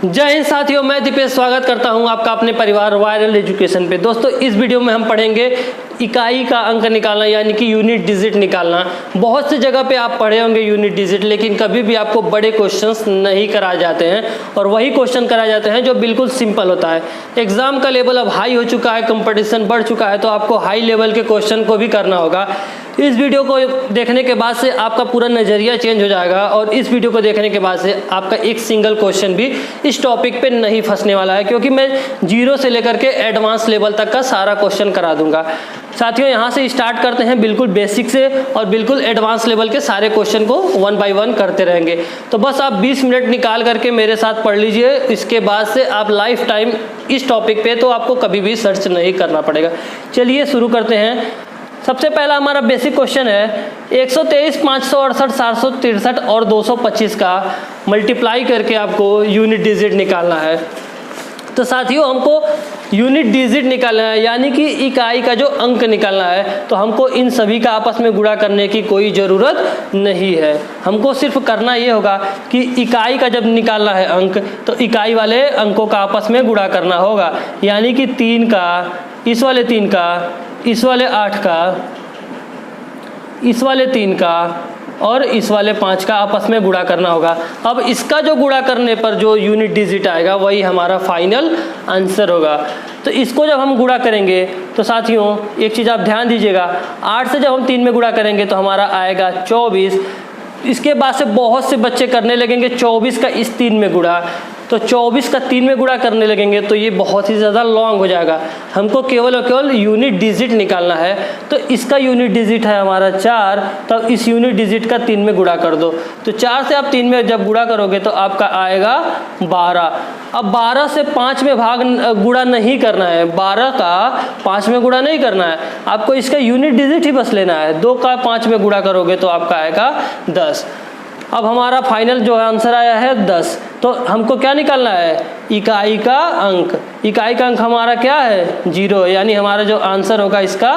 जय हिंद साथियों, मैं दीपेश स्वागत करता हूं आपका अपने परिवार वायरल एजुकेशन पे। दोस्तों, इस वीडियो में हम पढ़ेंगे इकाई का अंक निकालना, यानी कि यूनिट डिजिट निकालना। बहुत सी जगह पे आप पढ़े होंगे यूनिट डिजिट, लेकिन कभी भी आपको बड़े क्वेश्चंस नहीं कराए जाते हैं और वही क्वेश्चन कराए जाते हैं जो बिल्कुल सिंपल होता है। एग्जाम का लेवल अब हाई हो चुका है, कंपटीशन बढ़ चुका है, तो आपको हाई लेवल के क्वेश्चन को भी करना होगा। इस वीडियो को देखने के बाद से आपका पूरा नज़रिया चेंज हो जाएगा और इस वीडियो को देखने के बाद से आपका एक सिंगल क्वेश्चन भी इस टॉपिक पे नहीं फंसने वाला है, क्योंकि मैं जीरो से लेकर के एडवांस लेवल तक का सारा क्वेश्चन करा दूंगा। साथियों, यहाँ से स्टार्ट करते हैं बिल्कुल बेसिक से और बिल्कुल एडवांस लेवल के सारे क्वेश्चन को वन बाय वन करते रहेंगे। तो बस आप 20 मिनट निकाल करके मेरे साथ पढ़ लीजिए। इसके बाद से आप लाइफ टाइम इस टॉपिक पे तो आपको कभी भी सर्च नहीं करना पड़ेगा। चलिए शुरू करते हैं। सबसे पहला हमारा बेसिक क्वेश्चन है 123, 568, 763 और 225 का मल्टीप्लाई करके आपको यूनिट डिजिट निकालना है। तो साथियों, हमको यूनिट डिजिट निकालना है, यानी कि इकाई का जो अंक निकालना है। तो हमको इन सभी का आपस में गुणा करने की कोई ज़रूरत नहीं है। हमको सिर्फ करना ये होगा कि इकाई का जब निकालना है अंक, तो इकाई वाले अंकों का आपस में गुणा करना होगा, यानी कि 3 का इस वाले 3 का, इस वाले 8 का, इस वाले 3 का और इस वाले 5 का आपस में गुणा करना होगा। अब इसका जो गुणा करने पर जो यूनिट डिजिट आएगा वही हमारा फाइनल आंसर होगा। तो इसको जब हम गुणा करेंगे तो साथियों एक चीज़ आप ध्यान दीजिएगा, 8 से जब हम 3 में गुणा करेंगे तो हमारा आएगा 24। इसके बाद से बहुत से बच्चे करने लगेंगे 24 का इस 3 में गुणा, तो 24 का 3 में गुणा करने लगेंगे तो ये बहुत ही ज़्यादा लॉन्ग हो जाएगा। हमको केवल और केवल यूनिट डिजिट निकालना है। तो इसका यूनिट डिजिट है हमारा 4, तो इस यूनिट डिजिट का 3 में गुणा कर दो। तो 4 से आप 3 में जब गुणा करोगे तो आपका आएगा 12। अब 12 से 5 में गुणा नहीं करना है, 12 का 5 में गुणा नहीं करना है, आपको इसका यूनिट डिजिट ही बस लेना है। 2 का 5 में गुणा करोगे तो आपका आएगा 10। अब हमारा फाइनल जो है आंसर आया है 10। तो हमको क्या निकालना है? इकाई का अंक। इकाई का अंक हमारा क्या है? 0, यानी हमारा जो आंसर होगा इसका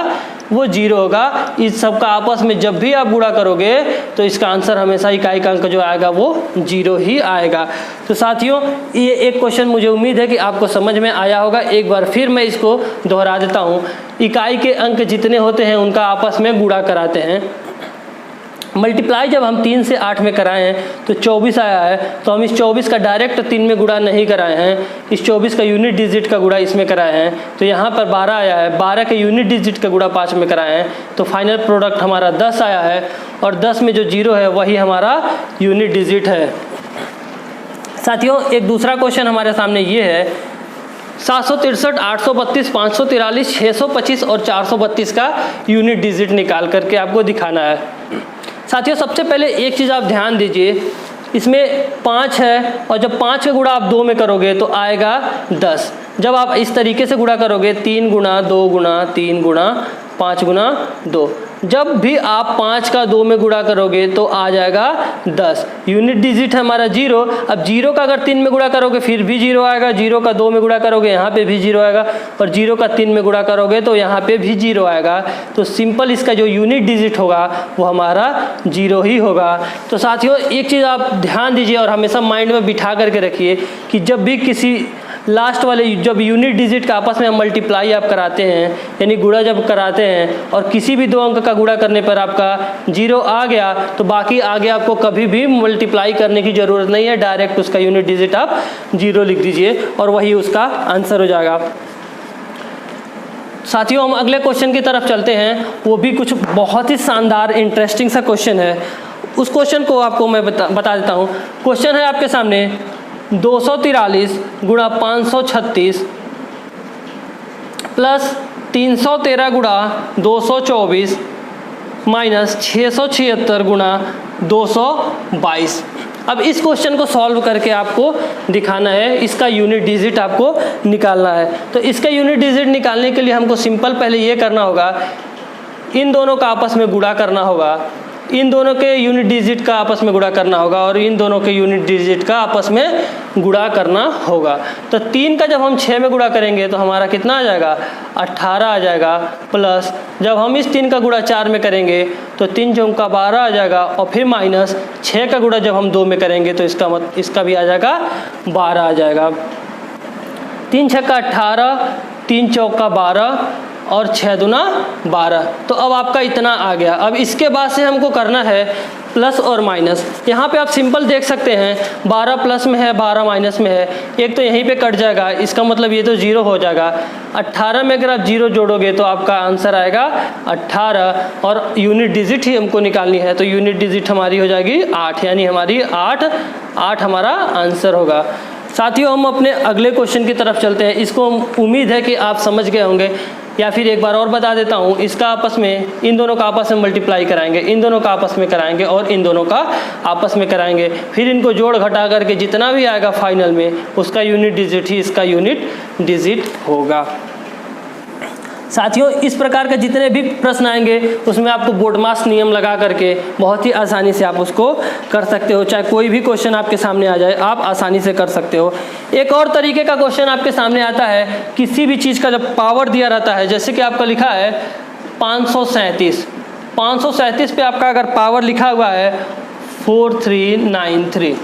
वो 0 होगा। इस सब का आपस में जब भी आप गुणा करोगे तो इसका आंसर हमेशा इकाई का अंक जो आएगा वो 0 ही आएगा। तो साथियों, ये एक क्वेश्चन मुझे उम्मीद है कि आपको समझ में आया होगा। एक बार फिर मैं इसको दोहरा देता हूँ। इकाई के अंक जितने होते हैं उनका आपस में गुणा कराते हैं। मल्टीप्लाई जब हम 3 से 8 में कराए हैं तो 24 आया है, तो हम इस 24 का डायरेक्ट 3 में गुणा नहीं कराए हैं, इस 24 का यूनिट डिजिट का गुणा इसमें कराए हैं। तो यहाँ पर 12 आया है, 12 के यूनिट डिजिट का गुणा 5 में कराए हैं, तो फाइनल प्रोडक्ट हमारा 10 आया है। और 10 में जो 0 है वही हमारा यूनिट डिजिट है। साथियों, एक दूसरा क्वेश्चन हमारे सामने ये है 763, 832, 543, 625 और 432 का यूनिट डिजिट निकाल करके आपको दिखाना है। साथियों, सबसे पहले एक चीज़ आप ध्यान दीजिए, इसमें 5 है और जब 5 का गुणा आप 2 में करोगे तो आएगा 10। जब आप इस तरीके से गुणा करोगे 3 गुणा 2 गुणा 3 गुणा 5 गुणा 2, जब भी आप 5 का 2 में गुणा करोगे तो आ जाएगा 10। यूनिट डिजिट है हमारा 0। अब 0 का अगर 3 में गुणा करोगे फिर भी 0 आएगा, 0 का 2 में गुणा करोगे यहाँ पे भी 0 आएगा और 0 का 3 में गुणा करोगे तो यहाँ पे भी 0 आएगा। तो सिंपल इसका जो यूनिट डिजिट होगा वो हमारा 0 ही होगा। तो साथियों, एक चीज़ आप ध्यान दीजिए और हमेशा माइंड में बिठा करके रखिए कि जब भी किसी लास्ट वाले जब यूनिट डिजिट का आपस में हम मल्टीप्लाई आप कराते हैं, यानी गुणा जब कराते हैं और किसी भी 2 अंक का गुणा करने पर आपका 0 आ गया तो बाकी आगे आपको कभी भी मल्टीप्लाई करने की ज़रूरत नहीं है, डायरेक्ट उसका यूनिट डिजिट आप 0 लिख दीजिए और वही उसका आंसर हो जाएगा। साथियों, हम अगले क्वेश्चन की तरफ चलते हैं। वो भी कुछ बहुत ही शानदार इंटरेस्टिंग सा क्वेश्चन है। उस क्वेश्चन को आपको मैं बता देता हूँ। क्वेश्चन है आपके सामने 243 गुणा 536 प्लस 313 गुणा 224 माइनस 676 गुणा 222। अब इस क्वेश्चन को सॉल्व करके आपको दिखाना है, इसका यूनिट डिजिट आपको निकालना है। तो इसका यूनिट डिजिट निकालने के लिए हमको सिंपल पहले ये करना होगा, इन दोनों का आपस में गुणा करना होगा। इन दोनों के यूनिट डिजिट का आपस में गुणा करना होगा और इन दोनों के यूनिट डिजिट का आपस में गुणा करना होगा। तो 3 का जब हम 6 में गुणा करेंगे तो हमारा कितना आ जाएगा, 18 आ जाएगा, प्लस जब हम इस 3 का गुणा 4 में करेंगे तो 3 चौका 12 आ जाएगा, और फिर माइनस 6 का गुणा जब हम 2 में करेंगे तो इसका भी आ जाएगा 12 आ जाएगा। 3 छक्का 18, 3 चौका 12 और 6 दूना 12। तो अब आपका इतना आ गया। अब इसके बाद से हमको करना है प्लस और माइनस। यहाँ पे आप सिंपल देख सकते हैं, 12 प्लस में है, 12 माइनस में है, एक तो यहीं पे कट जाएगा, इसका मतलब ये तो 0 हो जाएगा। 18 में अगर आप 0 जोड़ोगे तो आपका आंसर आएगा 18, और यूनिट डिजिट ही हमको निकालनी है, तो यूनिट डिजिट हमारी हो जाएगी 8, यानी हमारी 8 हमारा आंसर होगा। साथियों, हम अपने अगले क्वेश्चन की तरफ चलते हैं। इसको उम्मीद है कि आप समझ गए होंगे, या फिर एक बार और बता देता हूँ। इसका आपस में, इन दोनों का आपस में मल्टीप्लाई कराएंगे, इन दोनों का आपस में कराएंगे और इन दोनों का आपस में कराएंगे, फिर इनको जोड़ घटा करके जितना भी आएगा फाइनल में उसका यूनिट डिजिट ही इसका यूनिट डिजिट होगा। साथियों, इस प्रकार के जितने भी प्रश्न आएंगे उसमें आपको बोर्डमास नियम लगा करके बहुत ही आसानी से आप उसको कर सकते हो। चाहे कोई भी क्वेश्चन आपके सामने आ जाए, आप आसानी से कर सकते हो। एक और तरीके का क्वेश्चन आपके सामने आता है, किसी भी चीज़ का जब पावर दिया रहता है, जैसे कि आपका लिखा है 537 पे आपका अगर पावर लिखा हुआ है 4393।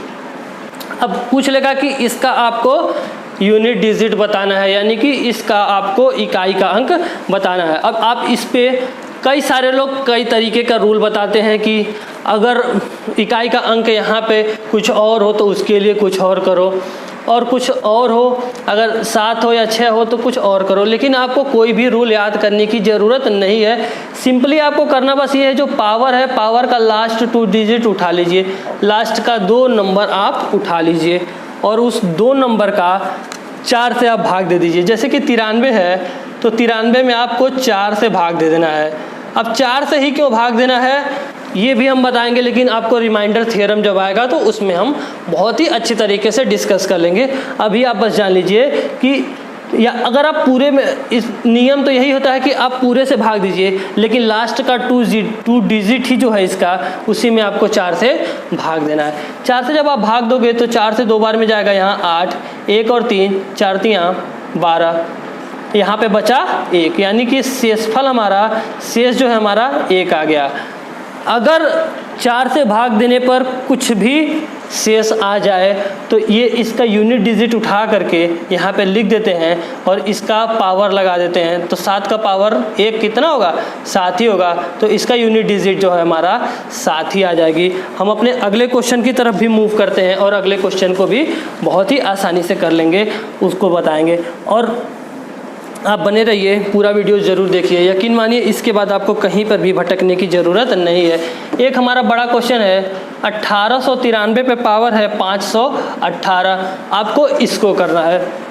अब पूछ लेगा कि इसका आपको यूनिट डिजिट बताना है, यानी कि इसका आपको इकाई का अंक बताना है। अब आप इस पे कई सारे लोग कई तरीके का रूल बताते हैं कि अगर इकाई का अंक यहाँ पे कुछ और हो तो उसके लिए कुछ और करो, और कुछ और हो, अगर 7 हो या 6 हो तो कुछ और करो। लेकिन आपको कोई भी रूल याद करने की ज़रूरत नहीं है। सिंपली आपको करना बस ये है, जो पावर है, पावर का लास्ट 2 डिजिट उठा लीजिए, लास्ट का 2 नंबर आप उठा लीजिए और उस 2 नंबर का 4 से आप भाग दे दीजिए। जैसे कि 93 है तो 93 में आपको 4 से भाग दे देना है। अब 4 से ही क्यों भाग देना है ये भी हम बताएंगे, लेकिन आपको रिमाइंडर थ्योरम जब आएगा तो उसमें हम बहुत ही अच्छी तरीके से डिस्कस कर लेंगे। अभी आप बस जान लीजिए कि या अगर आप पूरे में, इस नियम तो यही होता है कि आप पूरे से भाग दीजिए, लेकिन लास्ट का 2 डिजिट ही जो है इसका, उसी में आपको 4 से भाग देना है। 4 से जब आप भाग दोगे तो 4 से 2 बार में जाएगा यहाँ 8, 1 और 3, 4 3 12, यहाँ पे बचा 1, यानी कि शेषफल हमारा, शेष जो है हमारा 1 आ गया। अगर 4 से भाग देने पर कुछ भी शेष आ जाए तो ये इसका यूनिट डिजिट उठा करके यहाँ पे लिख देते हैं और इसका पावर लगा देते हैं। तो 7 का पावर 1 कितना होगा, 7 ही होगा। तो इसका यूनिट डिजिट जो है हमारा 7 ही आ जाएगी। हम अपने अगले क्वेश्चन की तरफ भी मूव करते हैं और अगले क्वेश्चन को भी बहुत ही आसानी से कर लेंगे, उसको बताएंगे। और आप बने रहिए, पूरा वीडियो ज़रूर देखिए। यकीन मानिए इसके बाद आपको कहीं पर भी भटकने की ज़रूरत नहीं है। एक हमारा बड़ा क्वेश्चन है, 1893 पे पावर है 518, आपको इसको करना है।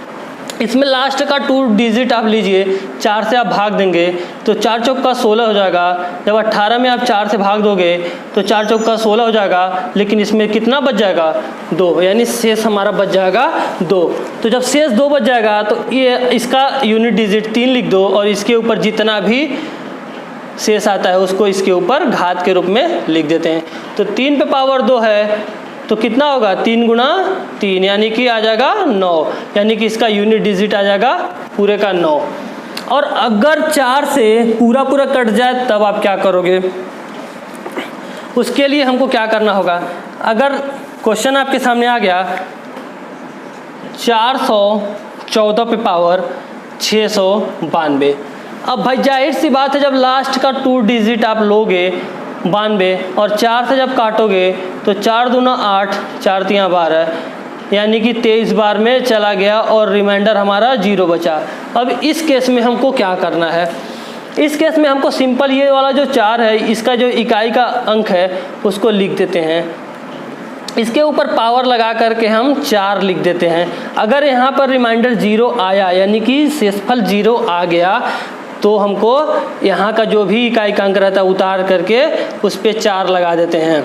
इसमें लास्ट का 2 डिजिट आप लीजिए, 4 से आप भाग देंगे तो 4 चौका 16 हो जाएगा। जब 18 में आप 4 से भाग दोगे तो 4 चौका 16 हो जाएगा, लेकिन इसमें कितना बच जाएगा, 2, यानी शेष हमारा बच जाएगा 2। तो जब शेष 2 बच जाएगा तो ये इसका यूनिट डिजिट 3 लिख दो और इसके ऊपर जितना भी शेष आता है उसको इसके ऊपर घात के रूप में लिख देते हैं। तो 3 पे पावर 2 है तो कितना होगा, 3 गुणा 3, यानी कि आ जाएगा 9, यानी कि इसका यूनिट डिजिट आ जाएगा पूरे का 9। और अगर 4 से पूरा कट जाए तब आप क्या करोगे, उसके लिए हमको क्या करना होगा। अगर क्वेश्चन आपके सामने आ गया 414 पे पावर 692, अब भाई जाहिर सी बात है जब लास्ट का 2 डिजिट आप लोगे 92 और 4 से जब काटोगे तो 4 दूना 8, 4 3 12, यानी कि 23 बार में चला गया और रिमाइंडर हमारा 0 बचा। अब इस केस में हमको क्या करना है, इस केस में हमको सिंपल ये वाला जो 4 है इसका जो इकाई का अंक है उसको लिख देते हैं, इसके ऊपर पावर लगा करके हम 4 लिख देते हैं। अगर यहाँ पर रिमाइंडर 0 आया यानी कि शेषफल 0 आ गया तो हमको यहाँ का जो भी इकाई का अंक रहता है उतार करके उस पर 4 लगा देते हैं।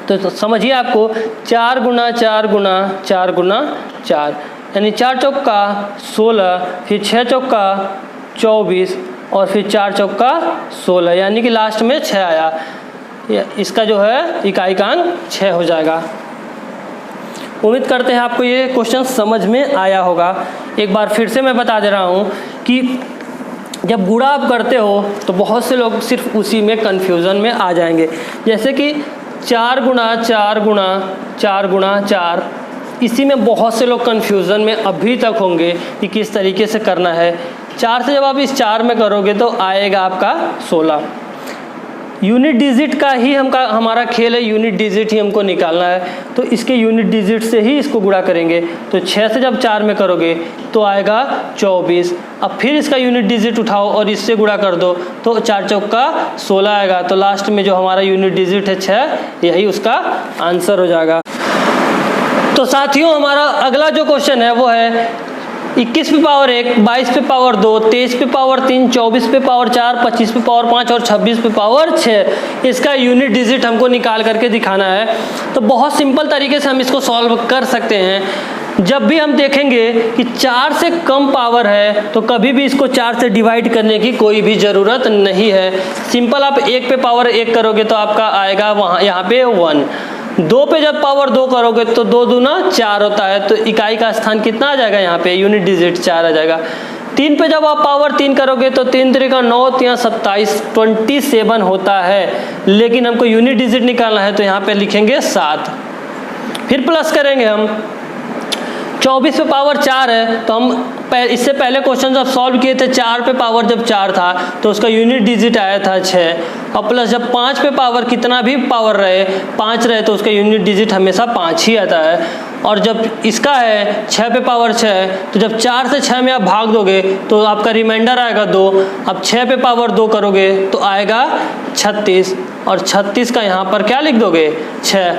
तो समझिए आपको 4 गुना 4 गुना 4 गुना 4, यानी 4 चौका 16, फिर 6 चौका 24 और फिर 4 चौका 16, यानी कि लास्ट में 6 आया। इसका जो है इकाई का अंक 6 हो जाएगा। उम्मीद करते हैं आपको ये क्वेश्चन समझ में आया होगा। एक बार फिर से मैं बता दे रहा हूँ कि जब गुणा आप करते हो तो बहुत से लोग सिर्फ उसी में कन्फ्यूज़न में आ जाएंगे। जैसे कि 4 गुणा 4 गुणा 4 गुणा 4, इसी में बहुत से लोग कन्फ्यूज़न में अभी तक होंगे कि किस तरीके से करना है। 4 से जब आप इस 4 में करोगे तो आएगा आपका 16। यूनिट डिजिट का ही हमारा खेल है, यूनिट डिजिट ही हमको निकालना है, तो इसके यूनिट डिजिट से ही इसको गुणा करेंगे। तो 6 से जब 4 में करोगे तो आएगा 24। अब फिर इसका यूनिट डिजिट उठाओ और इससे गुणा कर दो तो 4 चौका 16 आएगा। तो लास्ट में जो हमारा यूनिट डिजिट है 6, यही उसका आंसर हो जाएगा। तो साथियों हमारा अगला जो क्वेश्चन है वो है 21 पे पावर 1, 22 पे पावर 2, 23 पे पावर 3, 24 पे पावर 4, 25 पे पावर 5 और 26 पे पावर 6। इसका यूनिट डिजिट हमको निकाल करके दिखाना है। तो बहुत सिंपल तरीके से हम इसको सॉल्व कर सकते हैं। जब भी हम देखेंगे कि 4 से कम पावर है तो कभी भी इसको 4 से डिवाइड करने की कोई भी ज़रूरत नहीं है। सिंपल आप 1 पे पावर 1 करोगे तो आपका आएगा यहाँ पे 1। 2 पे जब पावर 2 करोगे तो 2 दूना 4 होता है, तो इकाई का स्थान कितना आ जाएगा यहाँ पे, यूनिट डिजिट 4 आ जाएगा। 3 पे जब आप पावर 3 करोगे तो 3 3 9 3 27 27 होता है, लेकिन हमको यूनिट डिजिट निकालना है तो यहाँ पे लिखेंगे 7। फिर प्लस करेंगे हम 24 पे पावर 4 है तो हम इससे पहले क्वेश्चन जब सॉल्व किए थे 4 पे पावर जब 4 था तो उसका यूनिट डिजिट आया था 6। और प्लस जब 5 पे पावर कितना भी पावर रहे 5 रहे तो उसका यूनिट डिजिट हमेशा 5 ही आता है। और जब इसका है 6 पे पावर 6 तो जब 4 से 6 में आप भाग दोगे तो आपका रिमाइंडर आएगा 2। अब 6 पे पावर 2 करोगे तो आएगा 36 और 36 का यहाँ पर क्या लिख दोगे 6।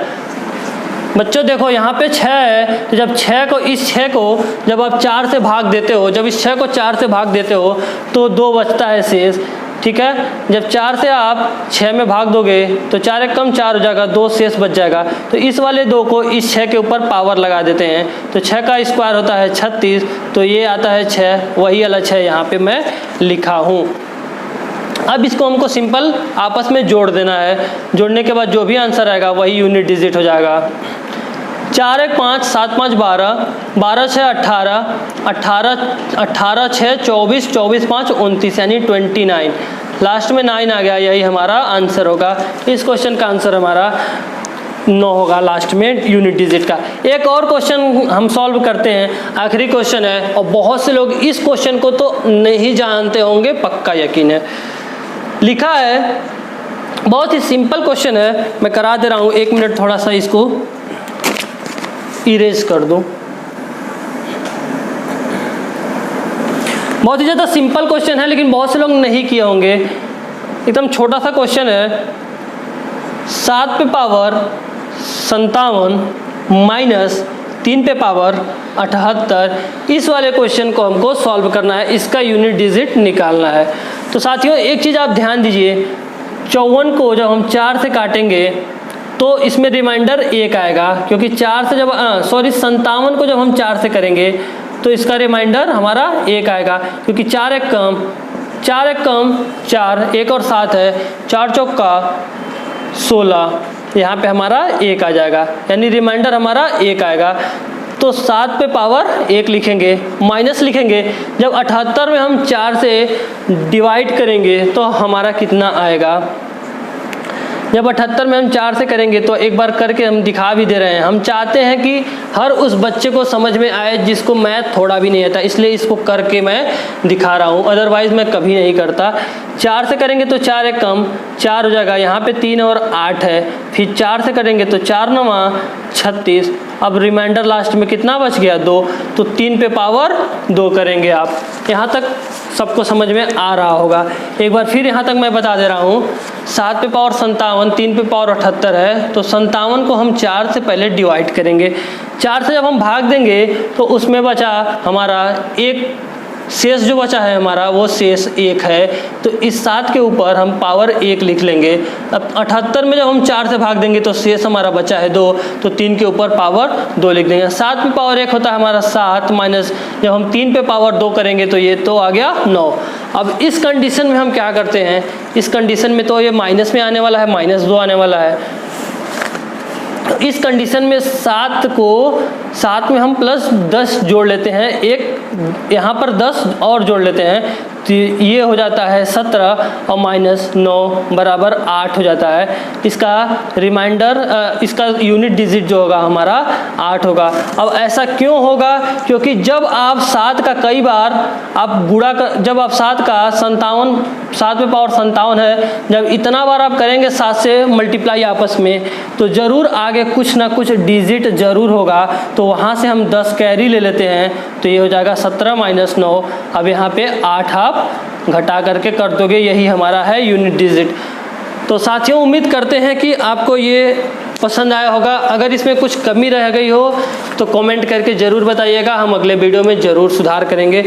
बच्चों देखो यहाँ पे 6 है तो जब 6 को इस 6 को जब आप 4 से भाग देते हो, जब इस 6 को 4 से भाग देते हो तो 2 बचता है शेष। ठीक है, जब 4 से आप 6 में भाग दोगे तो 4 एक कम 4 हो जाएगा, 2 शेष बच जाएगा। तो इस वाले 2 को इस 6 के ऊपर पावर लगा देते हैं तो 6 का स्क्वायर होता है 36, तो ये आता है 6, वही वाला 6 यहाँ पे मैं लिखा हूँ। अब इसको हमको सिंपल आपस में जोड़ देना है। जोड़ने के बाद जो भी आंसर आएगा वही यूनिट डिजिट हो जाएगा। 4 1 5 7 5 12, 12 6 18, 18 6 24, 24 5 29 यानी 29। लास्ट में 9 आ गया, यही हमारा आंसर होगा। इस क्वेश्चन का आंसर हमारा 9 होगा लास्ट में यूनिट डिजिट का। एक और क्वेश्चन हम सॉल्व करते हैं, आखिरी क्वेश्चन है और बहुत से लोग इस क्वेश्चन को तो नहीं जानते होंगे, पक्का यकीन है। लिखा है, बहुत ही सिंपल क्वेश्चन है, मैं करा दे रहा हूँ। 1 मिनट थोड़ा सा इसको इरेज कर दूं। बहुत ही ज़्यादा सिंपल क्वेश्चन है लेकिन बहुत से लोग नहीं किए होंगे। एकदम छोटा सा क्वेश्चन है, 7 पे पावर 57 माइनस 3 पे पावर 78, इस वाले क्वेश्चन को हमको सॉल्व करना है, इसका यूनिट डिजिट निकालना है। तो साथियों एक चीज़ आप ध्यान दीजिए, 54 को जब हम 4 से काटेंगे तो इसमें रिमाइंडर 1 आएगा, क्योंकि 4 से जब 57 को जब हम 4 से करेंगे तो इसका रिमाइंडर हमारा 1 आएगा, क्योंकि 4 एक कम 4, 1 और 7 है, 4 चौका 16, यहाँ पे हमारा 1 आ जाएगा, यानी रिमाइंडर हमारा 1 आएगा। तो 7 पे पावर 1 लिखेंगे, माइनस लिखेंगे, जब 78 में हम 4 से डिवाइड करेंगे तो हमारा कितना आएगा। जब 78 में हम 4 से करेंगे तो एक बार करके हम दिखा भी दे रहे हैं। हम चाहते हैं कि हर उस बच्चे को समझ में आए जिसको मैथ थोड़ा भी नहीं आता, इसलिए इसको करके मैं दिखा रहा हूँ, अदरवाइज़ मैं कभी नहीं करता। 4 से करेंगे तो 4 एक कम 4 हो जाएगा, यहाँ पे 3 और 8 है, फिर 4 से करेंगे तो 4 9 36, अब रिमाइंडर लास्ट में कितना बच गया 2, तो 3 पे पावर 2 करेंगे आप। यहाँ तक सबको समझ में आ रहा होगा। एक बार फिर यहाँ तक मैं बता दे रहा हूँ, 7 पे पावर 57, 3 पे पावर 78 है, तो 57 को हम 4 से पहले डिवाइड करेंगे, 4 से जब हम भाग देंगे तो उसमें बचा हमारा एक शेष, जो बचा है हमारा वो शेष 1 है, तो इस 7 के ऊपर हम पावर 1 लिख लेंगे। अब 78 में जब हम 4 से भाग देंगे तो शेष हमारा बचा है 2, तो 3 के ऊपर पावर 2 लिख देंगे। 7 पे पावर 1 होता है हमारा 7, माइनस जब हम 3 पे पावर 2 करेंगे तो ये तो आ गया 9। अब इस कंडीशन में हम क्या करते हैं, इस कंडीशन में तो ये माइनस में आने वाला है, -2 आने वाला है। तो इस कंडीशन में 7 में हम +10 जोड़ लेते हैं, एक यहाँ पर 10 और जोड़ लेते हैं, तो ये हो जाता है 17 और -9 बराबर 8 हो जाता है। इसका रिमाइंडर, इसका यूनिट डिजिट जो होगा हमारा 8 होगा। अब ऐसा क्यों होगा? क्योंकि जब आप 7 का कई बार आप गुणा कर, जब आप 7 का 7वें पावर 57 है, जब इतना बार आप करेंगे 7 से मल्टीप्लाई आपस में, तो ज़रूर आगे कुछ ना कुछ डिजिट ज़रूर होगा। तो वहाँ से हम 10 कैरी ले लेते हैं, तो ये हो जाएगा 17 - 9। अब यहाँ पे 8 आप घटा करके कर दोगे, यही हमारा है यूनिट डिजिट। तो साथियों, उम्मीद करते हैं कि आपको ये पसंद आया होगा। अगर इसमें कुछ कमी रह गई हो तो कमेंट करके ज़रूर बताइएगा, हम अगले वीडियो में ज़रूर सुधार करेंगे।